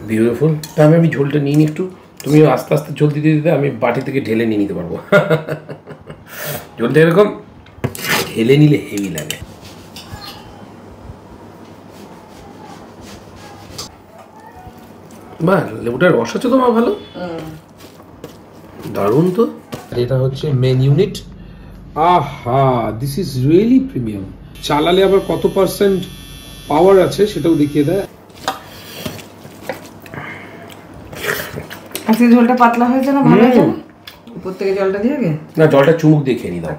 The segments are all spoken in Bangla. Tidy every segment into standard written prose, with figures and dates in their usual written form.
বিউটিফুল। তাহলে আমি ঝোলটা নিয়ে নিই একটু, তুমি আস্তে আস্তে ঝোল দিতে দিতে আমি বাটি থেকে ঢেলে নিয়ে নিতে পারবো। ঝোলটা এরকম ঢেলে নিলে হেভি লাগে। বাহ, লেবুটার রস আছে তো মা, ভালো, দারুণ তো। এটা হচ্ছে মেন ইউনিট। আহা, দিস ইজ রিয়েলি প্রিমিয়াম। চালালে আবার কত পার্সেন্ট পাওয়ার আছে সেটাও দেখিয়ে দেয়। আজকে ঝোলটা পাতলা হয়েছে না, ভালো হয়েছে না? উপর থেকে জলটা দিয়ে গে না, জলটা চুমুক দিয়ে খেয়ে নি দাও।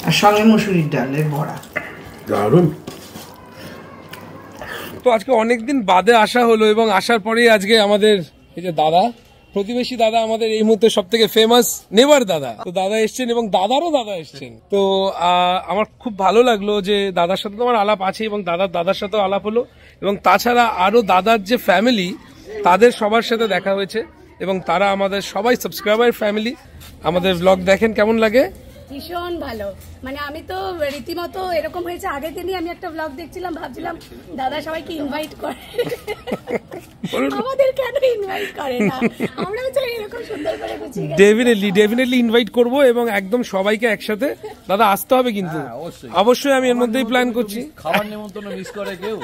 আর সঙ্গে মুসুরির ডালের বড়া, দারুণ। তো আজকে অনেকদিন বাদে আসা হলো এবং আসার পরেই আজকে আমাদের এই যে দাদা, প্রতিবেশী দাদা, আমাদের এই মুহূর্তে সব থেকে ফেমাস নেভার দাদা, তো দাদা এসছেন এবং দাদারও দাদা এসছেন। তো আমার খুব ভালো লাগলো যে দাদার সাথে তো আমার আলাপ আছে এবং দাদার সাথেও আলাপ হলো, এবং তাছাড়া আরো দাদার যে ফ্যামিলি তাদের সবার সাথে দেখা হয়েছে এবং তারা আমাদের সবাই সাবস্ক্রাইবার ফ্যামিলি। আমাদের ব্লগ দেখেন, কেমন লাগে? ভীষণ ভালো। মানে আমি তো রীতিমতো এরকম হয়েছে, আগের দিনই আমি একটা ব্লগ দেখছিলাম, ভাবছিলাম দাদা সবাইকে ইনভাইট করে, আমাদের কেন ইনভাইট করে না? আমরাও চাই এরকম সুন্দর করে গুছিয়ে। ডেফিনেটলি ইনভাইট করব এবং একদম সবাইকে একসাথে দাদা আসতে হবে, কিন্তু অবশ্যই আমি এর মধ্যেই প্ল্যান করছি। খাবার নিমন্ত্রণ মিস করে কেউ,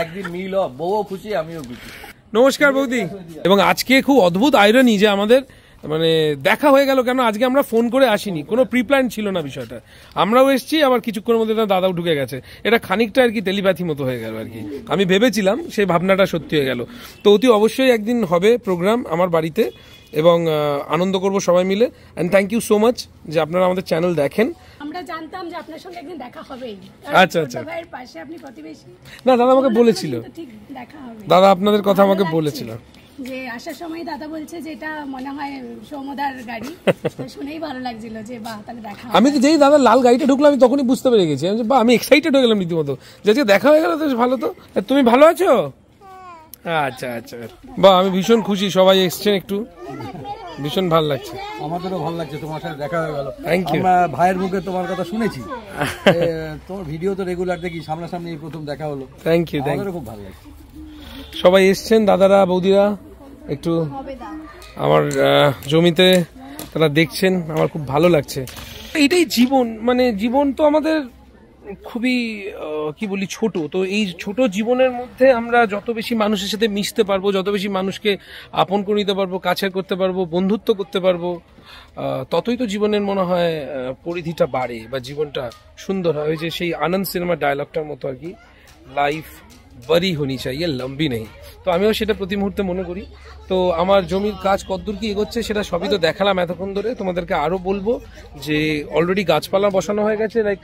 একদিন মিল হোক, বউও খুশি আমিও খুশি। নমস্কার বৌদি। এবং আজকে খুব অদ্ভুত আইরনি যে আমাদের মানে দেখা হয়ে গেল, কেন আজকে আমরা ফোন করে আসিনি, কোনো প্রি প্ল্যান ছিল না বিষয়টা। আমরাও এসেছি, আবার কিছুক্ষণের মধ্যে দাদাও ঢুকে গেছে। এটা খানিকটা আর কি টেলিপ্যাথি মতো হয়ে গেল আর কি। আমি ভেবেছিলাম, সেই ভাবনাটা সত্যি হয়ে গেল। তো অতি অবশ্যই একদিন হবে প্রোগ্রাম আমার বাড়িতে এবং আনন্দ করব সবাই মিলে। And thank you so much যে আপনারা আমাদের চ্যানেল দেখেন। আমরা জানতাম যে আপনার সঙ্গে একদিন দেখা হবেই। আচ্ছা আচ্ছা, ভাইয়ের পাশে আপনি প্রতিবেশী। না, দাদা আমাকে বলেছিল, ঠিক দেখা হবে। দাদা আপনাদের কথা আমাকে বলেছিল যে আসার সময় দাদা বলছে যে এটা মনে হয় সৌমদার গাড়ি, শুনেই ভালো লাগছিল যে বাহ, তাহলে দেখা। আমি তো যেই দাদা লাল গাড়িটা ঢুকলো আমি তখনই বুঝতে পেরে গেছি, আমি এক্সাইটেড হয়ে গেলাম রীতিমতো, যে দেখা হয়ে গেল। তো ভালো। তো তুমি ভালো আছো? আচ্ছা আচ্ছা, বাহ, আমি ভীষণ খুশি, সবাই এসছেন, একটু ভীষণ ভালো লাগছে। আমাদেরও ভালো লাগছে, তোমার সাথে দেখা হয়ে গেল। Thank you. আমরা ভাইয়ের মুখে তোমার কথা শুনেছি, তোমার ভিডিও তো রেগুলার দেখি, সামনাসামনি এই প্রথম দেখা হলো। Thank you. আমাদেরও খুব ভালো লাগছে, সবাই এসছেন, দাদারা বৌদিরা একটু আমার জমিতে তারা দেখছেন, আমার খুব ভালো লাগছে। এইটাই জীবন, মানে জীবন তো আমাদের খুবই কি বলি ছোট, তো এই ছোট জীবনের মধ্যে আমরা যত বেশি মানুষের সাথে মিশতে পারবো, যত বেশি মানুষকে আপন করে নিতে পারবো, কাছের করতে পারবো, বন্ধুত্ব করতে পারবো, ততই তো জীবনের মনে হয় পরিধিটা বাড়ে বা জীবনটা সুন্দর হয়। ওই যে সেই আনন্দ সিনেমার ডায়লগটার মতো আর কি, লাইফ বড়ি হনি চাইয়ে লম্বি নেই। তো আমিও সেটা প্রতি মুহূর্তে মনে করি। তো আমার জমির কাজ কতদূর কি এগোচ্ছে সেটা সবই তো দেখালাম এতক্ষণ ধরে। তোমাদেরকে আরো বলবো যে অলরেডি গাছপালা বসানো হয়ে গেছে, লাইক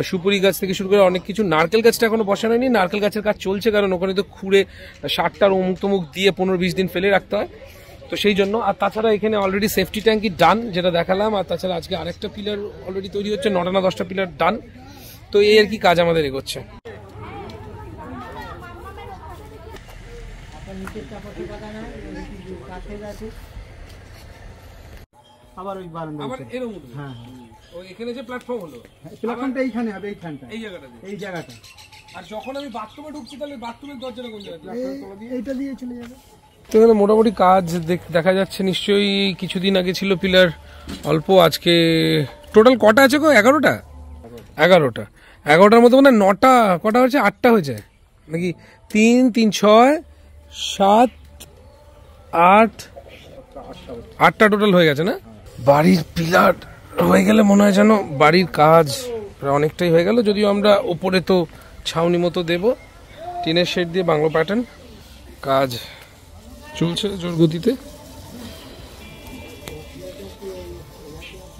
সুপুরি গাছ থেকে শুরু করে অনেক কিছু। নারকেল গাছটা এখনো বসানো হয়নি, নারকেল গাছের কাজ চলছে, কারণ ওখানে তো খুঁড়ে সারটার অমুক তমুক দিয়ে 15-20 দিন ফেলে রাখতে হয়, তো সেই জন্য। আর তাছাড়া এখানে অলরেডি সেফটি ট্যাঙ্কি ডান, যেটা দেখালাম। আর তাছাড়া আজকে আরেকটা পিলার অলরেডি তৈরি হচ্ছে, 9টা না 10টা পিলার ডান। তো এই আর কি কাজ আমাদের এগোচ্ছে। আবার ওই বারান্দা, আবার এরকম, হ্যাঁ, ওই এখানে যে প্ল্যাটফর্ম হলো, প্ল্যাটফর্মটা এইখানে হবে, এইখানটা, এই জায়গাটা, এই জায়গাটা। আর যখন আমি বাথরুমে ঢুকছি তাহলে বাথরুমের দরজাটা কোন জায়গায়? এইটা দিয়ে চলে যাবে। তো এখানে মোটামুটি কাজ দেখা যাচ্ছে। নিশ্চয়ই কিছুদিন আগে ছিল পিলার অল্প, আজকে টোটাল কটা আছে গো? 11টা 11টার মধ্যে মানে 9টা কটা হয়েছে, 8টা হয়েছে নাকি? 3, 3, 6, 7, 8, 8টা টোটাল হয়ে গেছে না? বাড়ির পিলার হয়ে গেলে মনে হয় যেন বাড়ির কাজ অনেকটাই হয়ে গেল। যদিও আমরা ওপরে তো ছাউনি মতো দেব, টিনের শেড দিয়ে, বাংলো প্যাটার্ন। কাজ চলছে জোর গতিতে।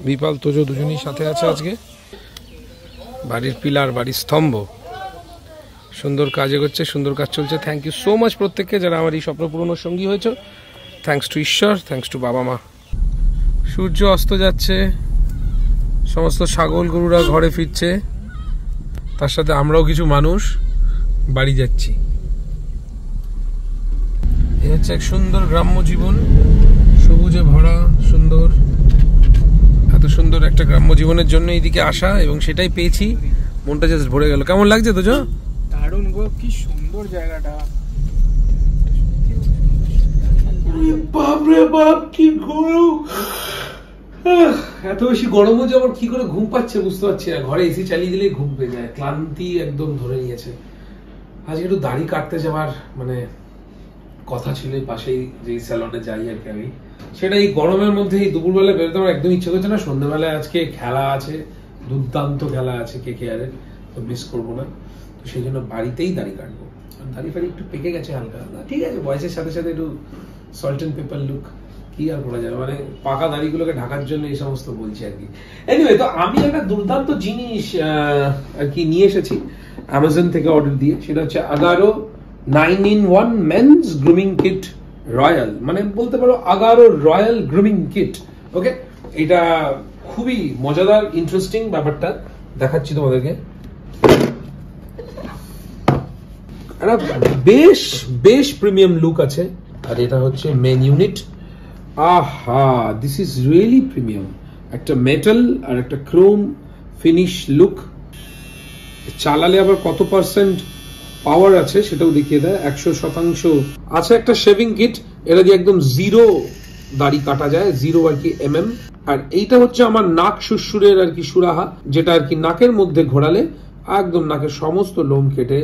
বিপাল তোজো দুজনই সাথে আছে আজকে। বাড়ির পিলার, বাড়ির স্তম্ভ, সুন্দর কাজ এগোচ্ছে, সুন্দর কাজ চলছে। থ্যাংক ইউ সো মাচ প্রত্যেককে যারা আমার এই স্বপ্ন পূরণের সঙ্গী হয়েছে। থ্যাংকস টু ঈশ্বর, থ্যাংকস টু বাবা মা। সূর্য অস্ত যাচ্ছে, সমস্ত ছাগল গরুরা ঘরে ফিরছে, তার সাথে আমরাও কিছু মানুষ বাড়ি যাচ্ছি। এ হচ্ছে এক সুন্দর গ্রাম্য জীবন, সবুজে ভরা, সুন্দর। এত সুন্দর একটা গ্রাম্য জীবনের জন্য এইদিকে আসা এবং সেটাই পেয়েছি, মনটা জাস্ট ভরে গেল। কেমন লাগছে তোজো? দারুণ গো, কি সুন্দর জায়গাটা। বাপরে বাপ, কি গরম! এত বেশি গরম হচ্ছে, আবার কি করে ঘুম পাচ্ছে বুঝতে পারছি না। ঘরে এসি চালিয়ে দিলেই ঘুম পেয়ে যায়, ক্লান্তি একদম ধরে নিয়েছে। আজকে একটু দাড়ি কাটতে যাওয়ার মানে কথা ছিল, পাশেই যে স্যালনে যাই আর কি আমি, সেটা এই গরমের মধ্যে এই দুপুরবেলা বেরোতে আমার একদম ইচ্ছে করছে না। সন্ধ্যাবেলায় আজকে খেলা আছে, দুর্দান্ত খেলা আছে KKR-এর, তো মিস করবো না। তো সেই জন্য বাড়িতেই দাড়ি কাটবো। দাড়ি ফাড়ি একটু পেকে গেছে হালকা, ঠিক আছে, বয়সের সাথে সাথে একটু সল্ট এন্ড পেপার লুক, কি আর করা যাবে, মানে পাকা দাড়িগুলোকে ঢাকার জন্য এই সমস্ত বলছি আর কি। এনিওয়ে, তো আমি একটা দুর্দান্ত জিনিস আর কি নিয়ে এসেছি অ্যামাজন থেকে অর্ডার দিয়ে। সেটা হচ্ছে Agaro 9-in-1 men's grooming kit royal, মানে বলতে পারো Agaro royal grooming kit. Okay, এটা খুবই মজাদার, ইন্টারেস্টিং ব্যাপারটা দেখাচ্ছি তোমাদেরকে। একটা বেশ বেশ প্রিমিয়াম লুক আছে, আর এটা হচ্ছে মেন ইউনিট। আহা, দিস ইজ রিয়েলি প্রিমিয়াম। একটা মেটাল আর একটা ক্রোম ফিনিশ লুক। চালালে আবার কত পার্সেন্ট পাওয়ার আছে সেটাও দেখিয়ে দেয়, 100% আছে। একটা শেভিং কিট, এটা দিয়ে একদম জিরো দাড়ি কাটা যায়, জিরো আর কি MM। আর এইটা হচ্ছে আমার নাক সুরসুরের আর কি সুরাহা, যেটা আর কি নাকের মধ্যে ঘোরালে একদম নাকের সমস্ত লোম কেটে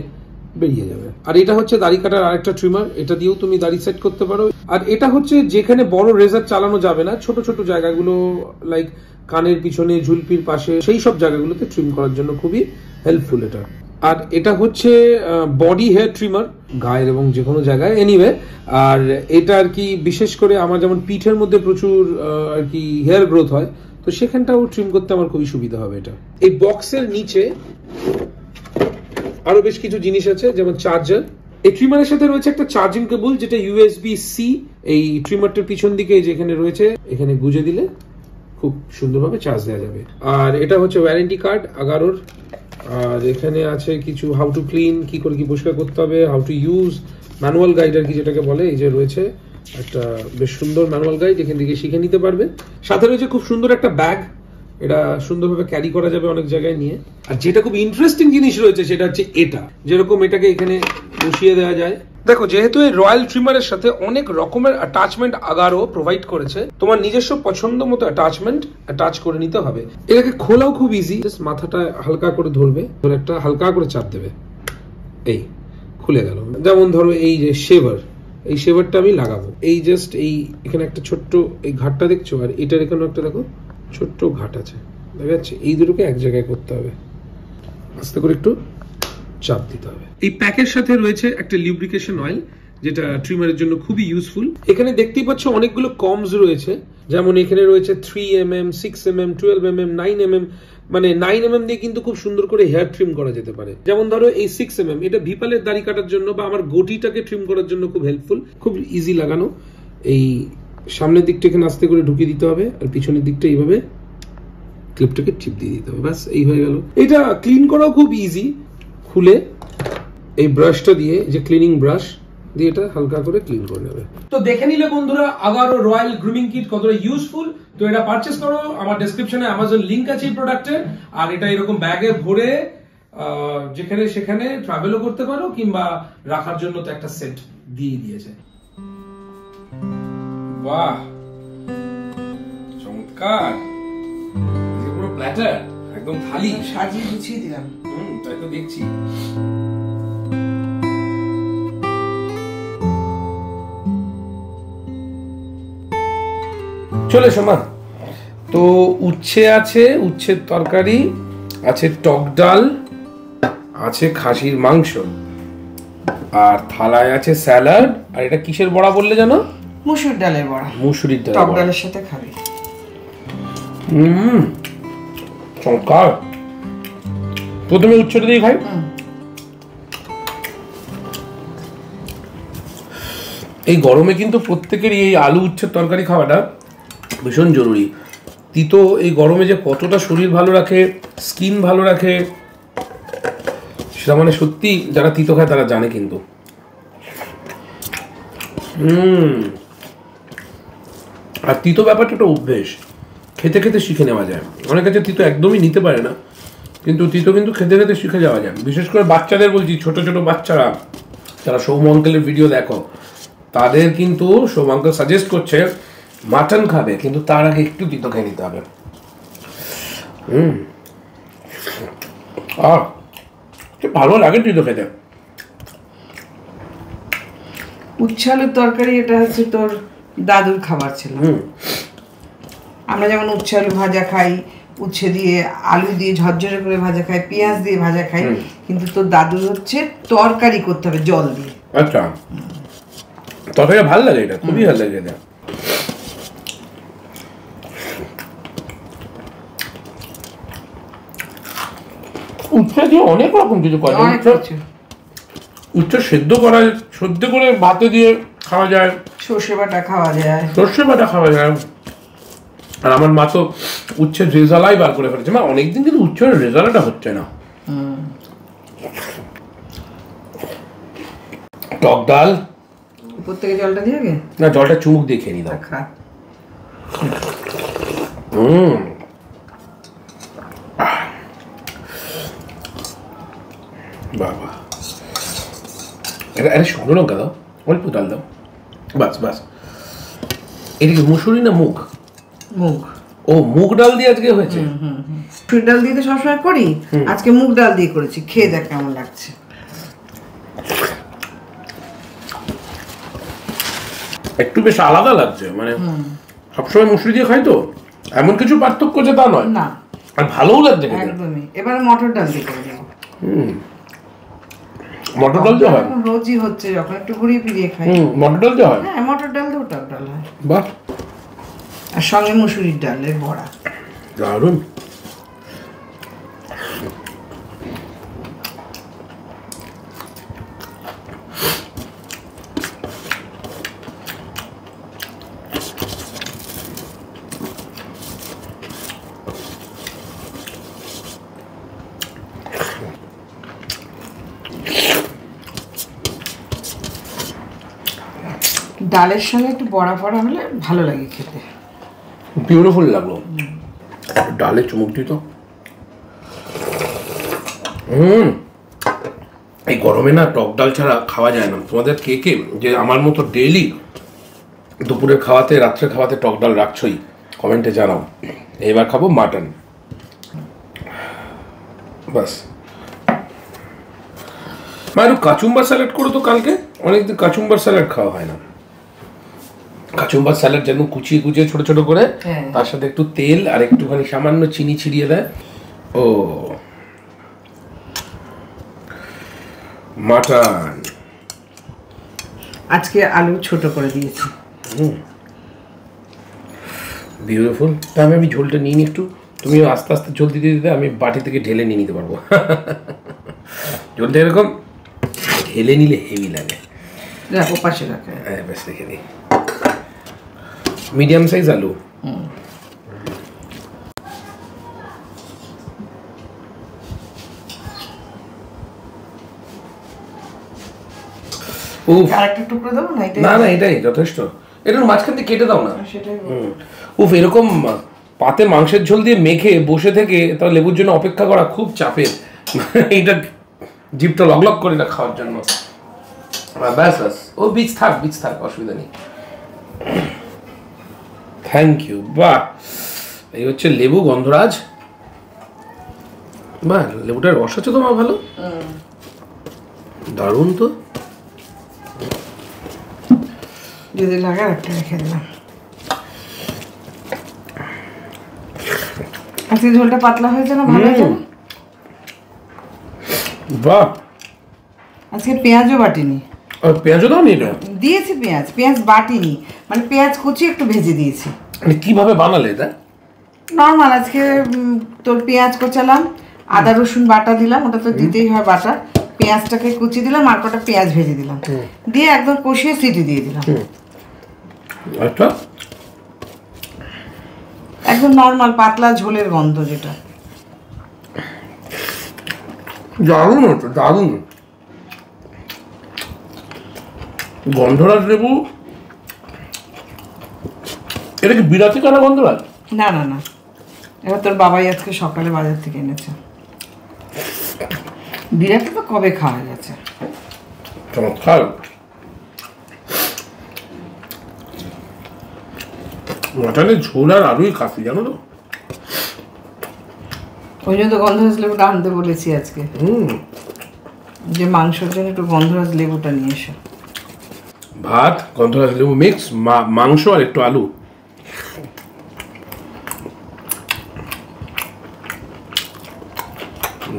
বেরিয়ে যাবে। আর এটা হচ্ছে দাড়ি কাটার আরেকটা ট্রিমার, এটা দিয়েও তুমি দাড়ি সেট করতে পারো। আর এটা হচ্ছে যেখানে বড় রেজার চালানো যাবে না, ছোট ছোট জায়গাগুলো লাইক কানের পিছনে, ঝুলপির পাশে, সেই সব জায়গাগুলোতে ট্রিম করার জন্য খুবই হেল্পফুল এটা। আর এটা হচ্ছে বডি হেয়ার ট্রিমার, গায়ের এবং যে কোনো জায়গায়, এনিওয়ে। আর এটা আর কি বিশেষ করে আমার যেমন পিঠের মধ্যে প্রচুর আর কি হেয়ার গ্রোথ হয়, তো সেখানটাও ট্রিম করতে আমার খুবই সুবিধা হবে এটা। এই বক্সের নিচে আরো বেশ কিছু জিনিস আছে, যেমন চার্জার। এই ট্রিমারের সাথে রয়েছে একটা চার্জিং কেবল, যেটা USB-C। এই ট্রিমারটার পিছন দিকে যেখানে রয়েছে, এখানে গুজে দিলে খুব সুন্দরভাবে চার্জ দেওয়া যাবে। আর এটা হচ্ছে ওয়ারেন্টি কার্ড আগারোর। আর এখানে আছে কিছু হাউ টু ক্লিন, কি করে কি পরিষ্কার করতে হবে, how to use, manual guide আর কি যেটাকে বলে। এই যে রয়েছে একটা বেশ সুন্দর ম্যানুয়াল গাইড, এখান থেকে শিখে নিতে পারবে। সাথে রয়েছে খুব সুন্দর একটা ব্যাগ, এটা সুন্দরভাবে ক্যারি করা যাবে অনেক জায়গায় নিয়ে। আর যেটা খুব ইন্টারেস্টিং জিনিস রয়েছে সেটা হচ্ছে এটা, যেরকম এটাকে এখানে বসিয়ে দেওয়া যায়। দেখো, যেহেতু এই রয়্যাল ট্রিমারের সাথে অনেক রকমের অ্যাটাচমেন্ট আগারো প্রোভাইড করেছে, তোমার নিজস্ব পছন্দ মতো অ্যাটাচমেন্ট অ্যাটাচ করে নিতে হবে। এটাকে খোলাও খুব ইজি, জাস্ট মাথাটা হালকা করে ধরবে, ধরে একটা হালকা করে চাপ দেবে, এই খুলে গেল। যেমন ধরো এই যে শেভার, এই শেভারটা আমি লাগাবো, এই জাস্ট এই এখানে একটা ছোট্ট এই ঘাটটা দেখছো, আর এটার এখানে একটা দেখো ছোট্ট ঘাট আছে, দেখা যাচ্ছে। এই দুটোকে এক জায়গায় করতে হবে, আস্তে করে একটু চাপ দিতে হবে। এই প্যাকের সাথে রয়েছে একটা লিউব্রিকেশন অয়েল, যেটা ট্রিমারের জন্য খুবই ইউজফুল। এখানে দেখতেই পাচ্ছ অনেকগুলো কমস রয়েছে, যেমন এখানে রয়েছে 3mm, 6mm, 12mm, 9mm। মানে 9mm দিয়ে কিন্তু খুব সুন্দর করে হেয়ার ট্রিম করা যেতে পারে। যেমন ধরো এই 6mm, এটা ভিপালের দাড়ি কাটার জন্য বা আমার গটিটাকে ট্রিম করার জন্য খুব হেল্পফুল, খুব ইজি লাগানো। এই সামনের দিকটা এখানে আস্তে করে ঢুকিয়ে দিতে হবে, আর পিছনের দিকটা এইভাবে ক্লিপটাকে টিপ দিয়ে দিতে হবে, ব্যাস এই হয়ে গেল। এটা ক্লিন করাও খুব ইজি, খুলে এই ব্রাশটা দিয়ে, যে ক্লিনিং ব্রাশ দিয়ে এটা হালকা করে ক্লিন করে নেবে। তো দেখে নিলে বন্ধুরা আগারো রয়্যাল গ্রুমিং কিট কতটা ইউজফুল। তো এটা পারচেজ করো, আমার ডেসক্রিপশনে অ্যামাজন লিংক আছে এই প্রোডাক্টের। আর এটা এরকম ব্যাগে ভরে যেখানে সেখানে ট্রাভেলও করতে পারো, কিংবা রাখার জন্য তো একটা সেট দিয়ে দিয়েছে। বাহ, চমৎকার! পুরো প্ল্যাটার, একদম থালি সাজিয়ে গুছিয়ে দিলাম। তাই তো দেখছি। চলে এসো মা। তো উচ্ছে আছে, উচ্ছের তরকারি আছে, টক ডাল আছে, খাসির মাংস, আর থালায় আছে স্যালাড। আর এটা কিসের বড়া বললে জানো? মুসুর ডালের বড়া। মুসুরির ডাল, টক ডালের সাথে খাবে। চমৎকার। প্রথমে উচ্ছেটা দিয়ে খাই। এই গরমে কিন্তু প্রত্যেকেরই এই আলু উচ্ছের তরকারি খাওয়াটা ভীষণ জরুরি। তিতো এই গরমে যে কতটা শরীর ভালো রাখে, স্কিন ভালো রাখে, সেটা মানে সত্যি যারা তিতো খায় তারা জানে কিন্তু। আর তিতো ব্যাপারটা একটা অভ্যেস, খেতে খেতে শিখে নেওয়া যায়। অনেক কাছে তিতো একদমই নিতে পারে না, কিন্তু তিতো কিন্তু খেতে খেতে শিখে যাওয়া যায়, বিশেষ করে বাচ্চাদের বলছি, ছোট ছোট বাচ্চারা যারা সৌম আঙ্কেলের ভিডিও দেখো তাদের কিন্তু সৌম আঙ্কেল সাজেস্ট করছে মাটন খাবে, কিন্তু তার আগে একটু তিতো খেয়ে নিতে হবে। ভালো লাগে তিতো খেতে। উচ্ছে আলুর তরকারি এটা হচ্ছে তোর দাদুর খাবার ছিল। আমরা যেমন উচ্ছে আলু ভাজা খাই, উচ্ছে দিয়ে আলু দিয়ে ঝরঝরে করে ভাজা খাই, পেঁয়াজ দিয়ে ভাজা খাই, কিন্তু তোর দাদুর হচ্ছে তরকারি করতে হবে জল দিয়ে। আচ্ছা, তরকারি ভালো লাগে, এটা খুবই ভালো লাগে এটা। উচ্ছে দিয়ে অনেক রকম কিছু করা যায়। উচ্ছে সেদ্ধ করা, সেদ্ধ করে ভাতে দিয়ে খাওয়া যায়, সর্ষে বাটা খাওয়া যায়, সর্ষে বাটা খাওয়া যায়। আর আমার মা তো উচ্ছের রেজালাই বার করে ফেলেছে, মা অনেকদিন কিন্তু উচ্ছের রেজালাটা হচ্ছে না। টক ডাল উপর থেকে জলটা দিয়ে না, জলটা চুমুক দিয়ে খেয়ে নি দাও। খা। বাবা, এটা শুকনো লঙ্কা দাও, অল্প ডাল দাও, বাস বাস। এটা কি মুসুরি না মুগ? মুগ। ও, মুগ ডাল দিয়ে আজকে হয়েছে। মুসুর ডাল দিয়ে তো সবসময় করি, আজকে মুগ ডাল দিয়ে করেছি, খেয়ে দেখ কেমন লাগছে। একটু বেশ আলাদা লাগছে, মানে সবসময় মুসুরি দিয়ে খাই তো, এমন কিছু পার্থক্য যে তা নয় না, আর ভালোও লাগছে খেতে। একদমই। এবারে মটর ডাল দিয়ে করে দেবো। মটর ডাল দিয়ে হয় রোজই হচ্ছে, যখন একটু ঘুরিয়ে ফিরিয়ে খাই। মটর ডাল দিয়ে হয়। হ্যাঁ, মটর ডাল দিয়েও টক ডাল হয়। বাহ। আর সঙ্গে মুসুরির ডালের বড়া, দারুণ। ডালের সঙ্গে একটু বড়া ফড়া হলে ভালো লাগে খেতে। বিউটিফুল লাগলো, ডালে চুমুক দিত। এই গরমে না টক ডাল ছাড়া খাওয়া যায় না। তোমাদের কে কে যে আমার মতো ডেইলি দুপুরের খাওয়াতে রাত্রে খাওয়াতে টক ডাল রাখছই, কমেন্টে জানাও। এবার খাবো মাটন, বাস। মা একটু কাচুম্বার স্যালাড করো তো, কালকে অনেকদিন কাচুম্বার স্যালাড খাওয়া হয় না। কাচুম্বার স্যালাড যেন কুচিয়ে কুচিয়ে ছোট ছোট করে, তার সাথে একটু তেল আর একটুখানি সামান্য চিনি ছিটিয়ে দেয়। ও মাটন আজকে আলু ছোট করে দিয়েছি। বিউটিফুল। তা আমি ঝোলটা নিয়ে নি একটু, তুমি আস্তে আস্তে ঝোল দিতে দিতে আমি বাটি থেকে ঢেলে নিয়ে নিতে পারবো। ঝোলটা এরকম ঢেলে নিলে হেভি লাগে। দেখো পাশে রাখে। হ্যাঁ, বেশ রেখে দিই। মিডিয়াম সাইজ আলু। আরেকটা টুকরো দেবো না? না না, এটাই যথেষ্ট। এটার মাঝখান দিয়ে কেটে দাও না। উফ, এরকম পাতে মাংসের ঝোল দিয়ে মেখে বসে থেকে তার লেবুর জন্য অপেক্ষা করা খুব চাপের। এইটা জিভটা লক করে না খাওয়ার জন্য। ব্যাস ব্যাস, ও বীজ থাক, বীজ থাক, অসুবিধা নেই। Thank you. বাহ, এই হচ্ছে লেবু গন্ধরাজ। বাহ, লেবুটার রস আছে তোমার ভালো, দারুণ তো। যদি লাগে একটা রেখে দিলাম। আজকে ঝোলটা পাতলা হয়েছে না, ভালো হয়েছে না? বাহ, আজকে পেঁয়াজও বাটিনি। পেঁয়াজও দাও নি? এটা দিয়েছি পেঁয়াজ, পেঁয়াজ বাটিনি, মানে পেঁয়াজ কুচি একটু ভেজে দিয়েছি। মানে কিভাবে বানালে এটা? নর্মাল আজকে তোর পেঁয়াজ কোচালাম, আদা রসুন বাটা দিলাম, ওটা তো দিতেই হয় বাটা। পেঁয়াজটাকে কুচি দিলাম, আর কটা পেঁয়াজ ভেজে দিলাম, দিয়ে একদম কষিয়ে সিটি দিয়ে দিলাম। আচ্ছা, একদম নর্মাল পাতলা ঝোলের গন্ধ যেটা। দারুণ হচ্ছে, দারুণ। গন্ধরাজ লেবু, এটা কি বিরাতি কানা গন্ধরাজ? না না না, এবার তোর বাবাই আজকে সকালে বাজার থেকে এনেছে। বিরাটটা তো কবে খাওয়া গেছে। চমৎকার। মাটনের ঝোল আর আলুই কাফি, জানো তো। ওই জন্য তো গন্ধরাজ লেবুটা আনতে বলেছি আজকে, যে মাংসের জন্য একটু গন্ধরাজ লেবুটা নিয়ে এসো। ভাত, গন্ধরাজ লেবু মিক্স, মাংস আর একটু আলু।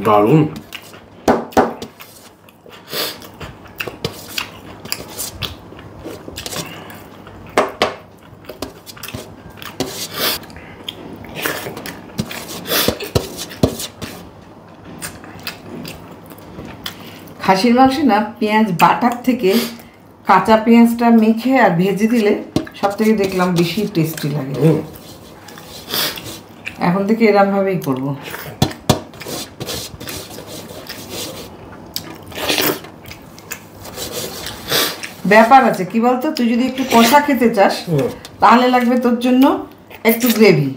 দারুণ। খাসির মাংসে না পেঁয়াজ বাটার থেকে কাঁচা পেঁয়াজটা মেখে আর ভেজে দিলে সব থেকে দেখলাম বেশি টেস্টি লাগে। এখন থেকে এরম ভাবেই করবো। ব্যাপার আছে কি বলতো, তুই যদি একটু কষা খেতে চাস তাহলে লাগবে তোর জন্য একটু গ্রেভি,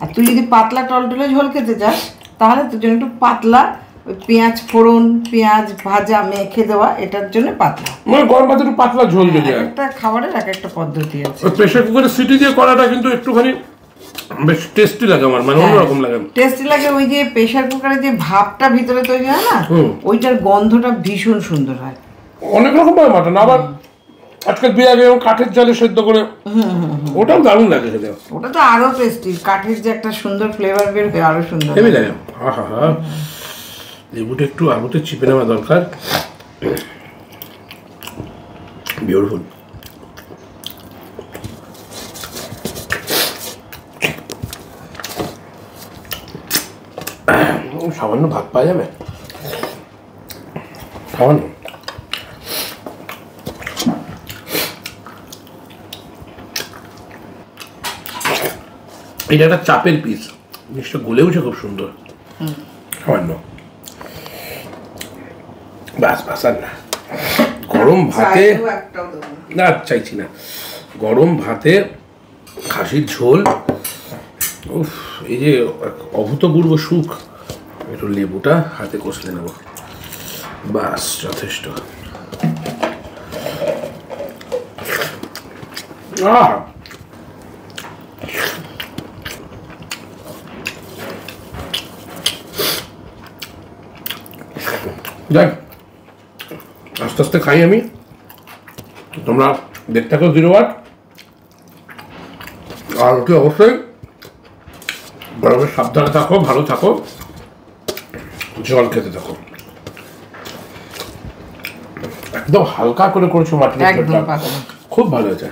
আর তুই যদি পাতলা টলটলে ঝোল খেতে চাস তাহলে তোর জন্য একটু পাতলা, ওই পেঁয়াজ ফোড়ন, পেঁয়াজ ভাজা মেখে দেওয়া, এটার জন্য পাতলা। মানে গরম ভাতে একটু পাতলা ঝোল যদি হয়। একটা খাবারের এক একটা পদ্ধতি আছে। প্রেসার কুকারে সিটি দিয়ে করাটা কিন্তু একটুখানি বেশ টেস্টি লাগে আমার, মানে অন্যরকম লাগে। টেস্টি লাগে, ওই যে প্রেসার কুকারে যে ভাপটা ভিতরে তৈরি হয় না, ওইটার গন্ধটা ভীষণ সুন্দর হয়। অনেক রকম হয় মাটন, আবার আজকাল বিয়ে আগে কাঠের জালে সেদ্ধ করে, ওটাও দারুণ লাগে খেতে। ওটা তো আরো টেস্টি, কাঠের যে একটা সুন্দর ফ্লেভার বের হয়, আরো সুন্দর হেভি লাগে। হা হা, লেবুটা একটু আলুতে চিপে নেওয়া দরকার। বিউটিফুল। সামান্য ভাত পাওয়া যাবে, সামান্য। এটা একটা চাপের পিস, জিনিসটা গলে উঠে খুব সুন্দর। সামান্য বাস বাস, আর না। গরম ভাতে না, চাইছি না। গরম ভাতে খাসির ঝোল, উফ, এই যে অভূতপূর্ব সুখ। একটু লেবুটা হাতে কষলে নেব, বাস যথেষ্ট। দেখ, আস্তে আস্তে খাই আমি, তোমরা দেখতে থাকো 0 ওয়াট। আর ওকে অবশ্যই গরমে সাবধানে থাকো, ভালো থাকো, জল খেতে থাকো। একদম হালকা করে করেছো মাটন, খুব ভালো হয়েছে।